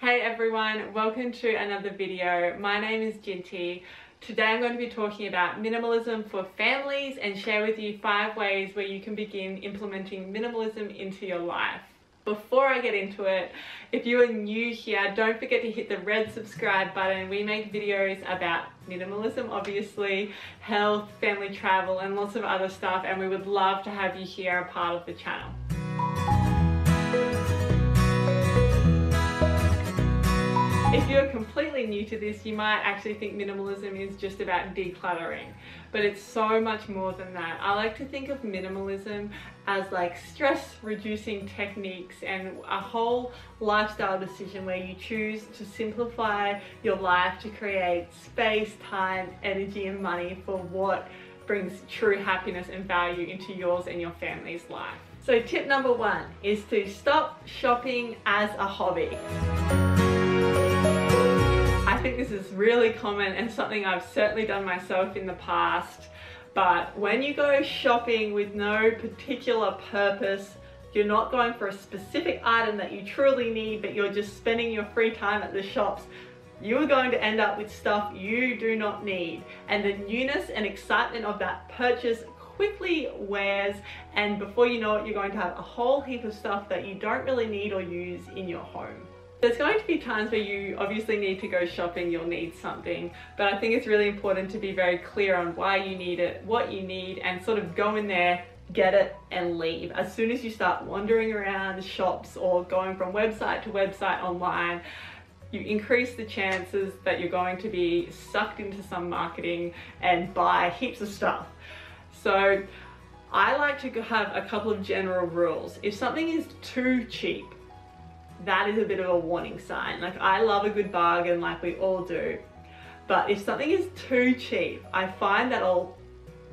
Hey everyone, welcome to another video. My name is Jinti. Today I'm going to be talking about minimalism for families and share with you 5 ways where you can begin implementing minimalism into your life. Before I get into it, if you are new here, don't forget to hit the red subscribe button. We make videos about minimalism, obviously, health, family travel, and lots of other stuff, and we would love to have you here, a part of the channel. If you're completely new to this, you might actually think minimalism is just about decluttering, but it's so much more than that. I like to think of minimalism as like stress reducing techniques and a whole lifestyle decision where you choose to simplify your life to create space, time, energy and money for what brings true happiness and value into yours and your family's life. So tip number 1 is to stop shopping as a hobby. I think this is really common and something I've certainly done myself in the past, but when you go shopping with no particular purpose, you're not going for a specific item that you truly need, but you're just spending your free time at the shops, you are going to end up with stuff you do not need, and the newness and excitement of that purchase quickly wears, and before you know it, you're going to have a whole heap of stuff that you don't really need or use in your home. There's going to be times where you obviously need to go shopping, you'll need something, but I think it's really important to be very clear on why you need it, what you need, and sort of go in there, get it, and leave. As soon as you start wandering around shops or going from website to website online, you increase the chances that you're going to be sucked into some marketing and buy heaps of stuff. So I like to have a couple of general rules. If something is too cheap, that is a bit of a warning sign. Like, I love a good bargain, like we all do, but if something is too cheap, I find that I'll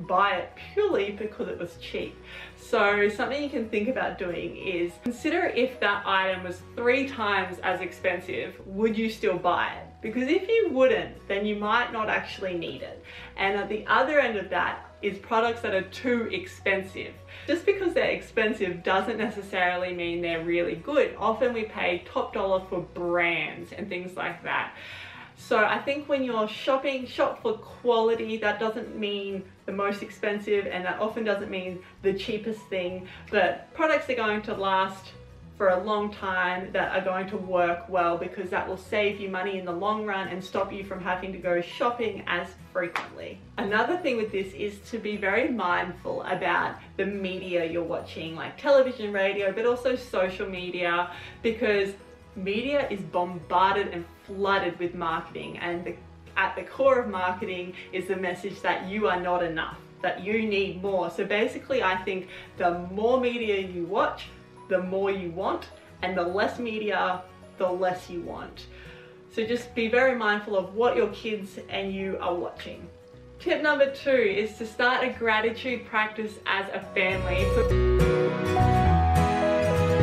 buy it purely because it was cheap. So something you can think about doing is consider if that item was 3 times as expensive, would you still buy it? Because if you wouldn't, then you might not actually need it. And at the other end of that is products that are too expensive. Just because they're expensive doesn't necessarily mean they're really good. Often we pay top dollar for brands and things like that. So I think when you're shopping, shop for quality. That doesn't mean the most expensive, and that often doesn't mean the cheapest thing, but products are going to last for a long time, that are going to work well, because that will save you money in the long run and stop you from having to go shopping as frequently. Another thing with this is to be very mindful about the media you're watching, like television, radio, but also social media, because media is bombarded and flooded with marketing, and at the core of marketing is the message that you are not enough, that you need more. So basically I think the more media you watch, the more you want, and the less media, the less you want. So just be very mindful of what your kids and you are watching. Tip number 2 is to start a gratitude practice as a family.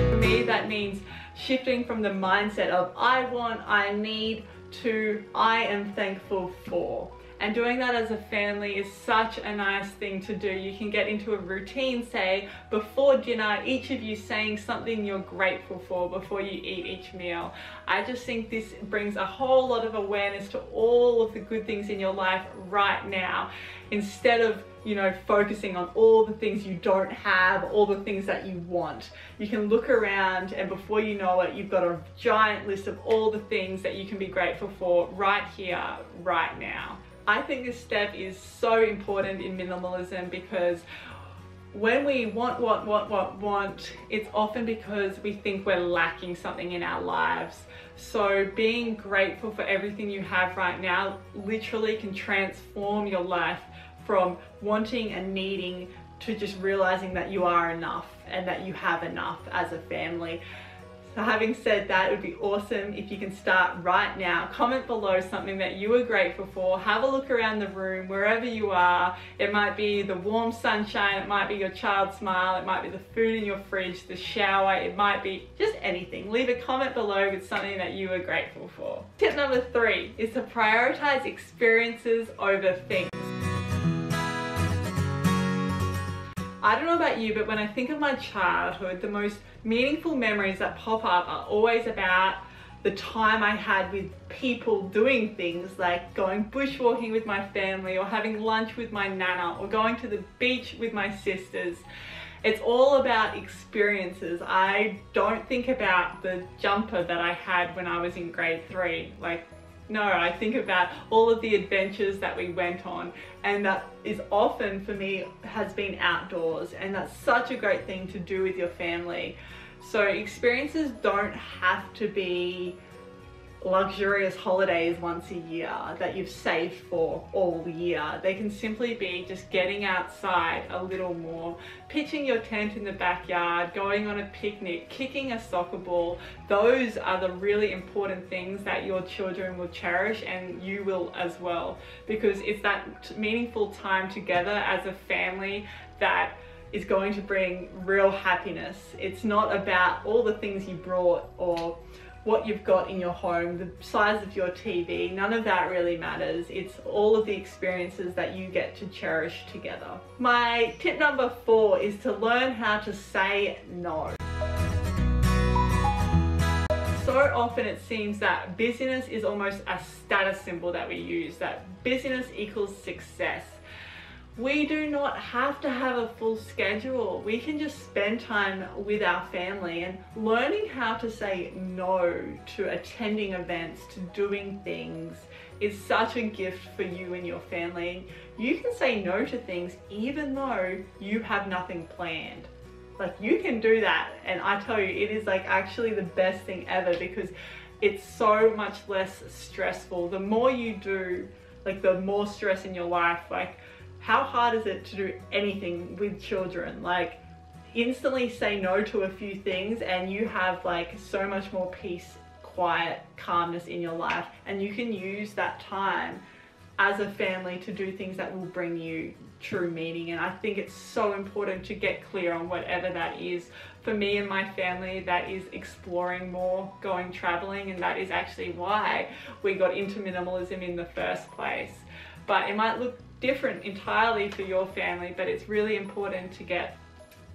For me, that means shifting from the mindset of I want, I need, to I am thankful for. And doing that as a family is such a nice thing to do. You can get into a routine, say before dinner, each of you saying something you're grateful for before you eat each meal. I just think this brings a whole lot of awareness to all of the good things in your life right now, instead of, you know, focusing on all the things you don't have, all the things that you want. You can look around, and before you know it, you've got a giant list of all the things that you can be grateful for right here, right now. I think this step is so important in minimalism, because when we want, it's often because we think we're lacking something in our lives. So being grateful for everything you have right now literally can transform your life from wanting and needing to just realizing that you are enough and that you have enough as a family. So having said that, it would be awesome if you can start right now. Comment below something that you are grateful for. Have a look around the room, wherever you are. It might be the warm sunshine, it might be your child's smile, it might be the food in your fridge, the shower, it might be just anything. Leave a comment below with something that you are grateful for. Tip number 3 is to prioritize experiences over things. I don't know about you, but when I think of my childhood, the most meaningful memories that pop up are always about the time I had with people doing things like going bushwalking with my family, or having lunch with my nana, or going to the beach with my sisters. It's all about experiences. I don't think about the jumper that I had when I was in grade 3. Like, no, I think about all of the adventures that we went on, and that is often for me has been outdoors, and that's such a great thing to do with your family. So experiences don't have to be luxurious holidays once a year that you've saved for all year. They can simply be just getting outside a little more, pitching your tent in the backyard, going on a picnic, kicking a soccer ball. Those are the really important things that your children will cherish, and you will as well, because it's that meaningful time together as a family that is going to bring real happiness. It's not about all the things you brought or what you've got in your home, the size of your TV. None of that really matters. It's all of the experiences that you get to cherish together. My tip number 4 is to learn how to say no. So often it seems that busyness is almost a status symbol that we use, that busyness equals success. We do not have to have a full schedule. We can just spend time with our family, and learning how to say no to attending events, to doing things, is such a gift for you and your family. You can say no to things even though you have nothing planned. Like, you can do that, and I tell you, it is like actually the best thing ever, because it's so much less stressful. The more you do, like, the more stress in your life. Like, how hard is it to do anything with children? Like, instantly say no to a few things and you have like so much more peace, quiet, calmness in your life, and you can use that time as a family to do things that will bring you true meaning. And I think it's so important to get clear on whatever that is. For me and my family, that is exploring more, going traveling, and that is actually why we got into minimalism in the first place. But it might look different entirely for your family, but it's really important to get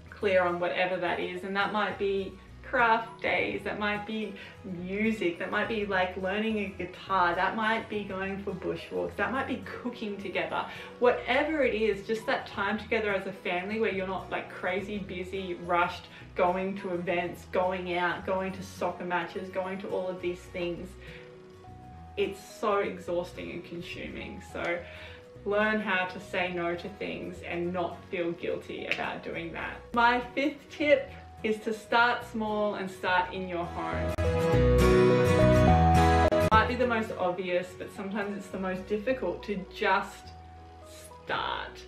clear on whatever that is. And that might be craft days, that might be music, that might be like learning a guitar, that might be going for bushwalks, that might be cooking together. Whatever it is, just that time together as a family where you're not like crazy busy, rushed, going to events, going out, going to soccer matches, going to all of these things. It's so exhausting and consuming. So learn how to say no to things and not feel guilty about doing that. My 5th tip is to start small and start in your home. It might be the most obvious, but sometimes it's the most difficult to just start.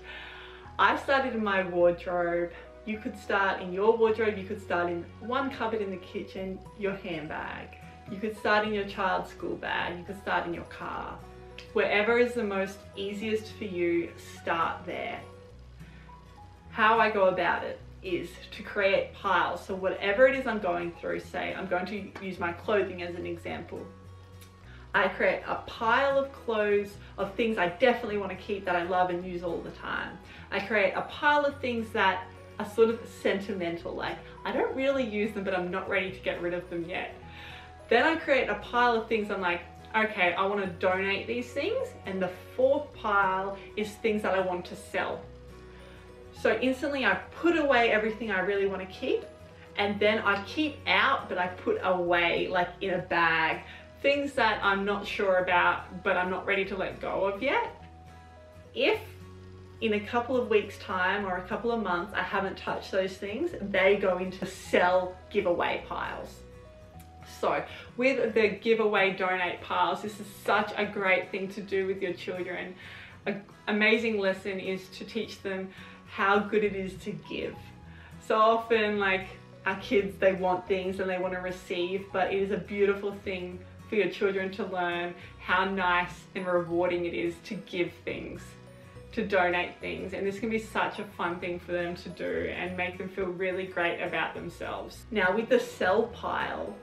I started in my wardrobe. You could start in your wardrobe, you could start in one cupboard in the kitchen, your handbag. You could start in your child's school bag, you could start in your car. Wherever is the most easiest for you, start there. How I go about it is to create piles. So whatever it is I'm going through, say I'm going to use my clothing as an example. I create a pile of clothes of things I definitely want to keep, that I love and use all the time. I create a pile of things that are sort of sentimental, like I don't really use them but I'm not ready to get rid of them yet. Then I create a pile of things I'm like, okay, I want to donate these things. And the 4th pile is things that I want to sell. So instantly I put away everything I really want to keep, and then I keep out, but I put away like in a bag, things that I'm not sure about, but I'm not ready to let go of yet. If in a couple of weeks time or a couple of months I haven't touched those things, they go into sell giveaway piles. So with the giveaway donate piles, this is such a great thing to do with your children. An amazing lesson is to teach them how good it is to give. So often, like, our kids, they want things and they want to receive, but it is a beautiful thing for your children to learn how nice and rewarding it is to give things, to donate things. And this can be such a fun thing for them to do and make them feel really great about themselves. Now with the sell pile,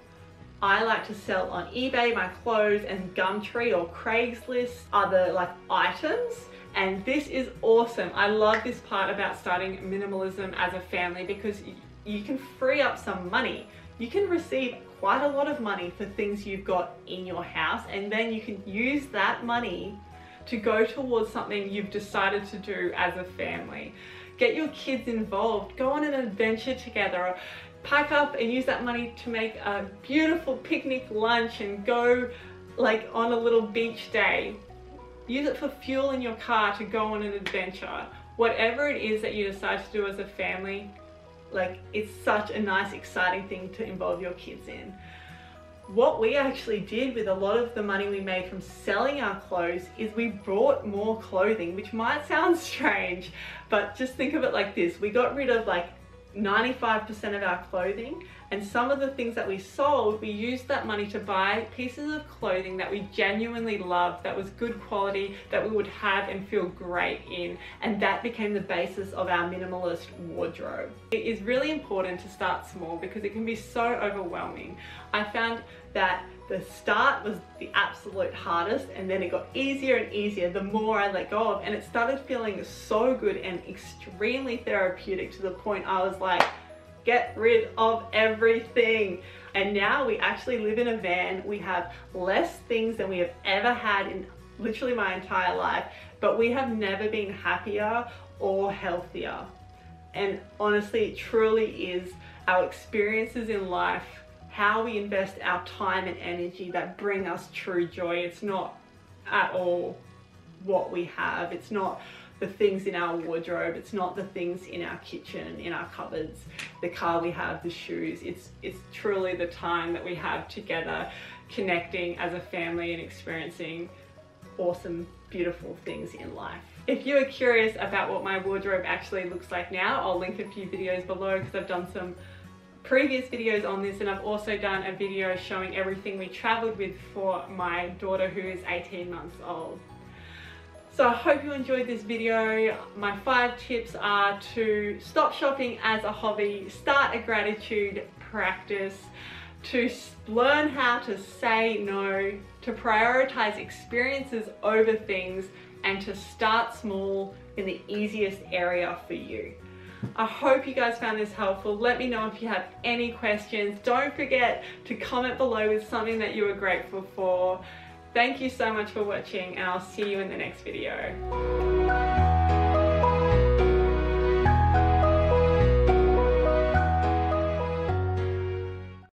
I like to sell on eBay my clothes, and Gumtree or Craigslist are the like items. And this is awesome. I love this part about starting minimalism as a family, because you can free up some money. You can receive quite a lot of money for things you've got in your house, and then you can use that money to go towards something you've decided to do as a family. Get your kids involved, go on an adventure together, or pack up and use that money to make a beautiful picnic lunch and go like on a little beach day. Use it for fuel in your car to go on an adventure. Whatever it is that you decide to do as a family, like, it's such a nice, exciting thing to involve your kids in. What we actually did with a lot of the money we made from selling our clothes is we bought more clothing, which might sound strange, but just think of it like this. We got rid of like 95% of our clothing, and some of the things that we sold, we used that money to buy pieces of clothing that we genuinely loved, that was good quality, that we would have and feel great in, and that became the basis of our minimalist wardrobe. It is really important to start small because it can be so overwhelming. I found that the start was the absolute hardest, and then it got easier and easier the more I let go of, and it started feeling so good and extremely therapeutic to the point I was like, get rid of everything. And now we actually live in a van. We have less things than we have ever had in literally my entire life, but we have never been happier or healthier. And honestly, it truly is our experiences in life, how we invest our time and energy, that bring us true joy. It's not at all what we have. It's not the things in our wardrobe. It's not the things in our kitchen, in our cupboards, the car we have, the shoes. It's truly the time that we have together, connecting as a family and experiencing awesome, beautiful things in life. If you are curious about what my wardrobe actually looks like now, I'll link a few videos below because I've done some previous videos on this, and I've also done a video showing everything we traveled with for my daughter who is 18 months old. So I hope you enjoyed this video. My 5 tips are to stop shopping as a hobby, start a gratitude practice, to learn how to say no, to prioritize experiences over things, and to start small in the easiest area for you. I hope you guys found this helpful. Let me know if you have any questions. Don't forget to comment below with something that you are grateful for. Thank you so much for watching, and I'll see you in the next video.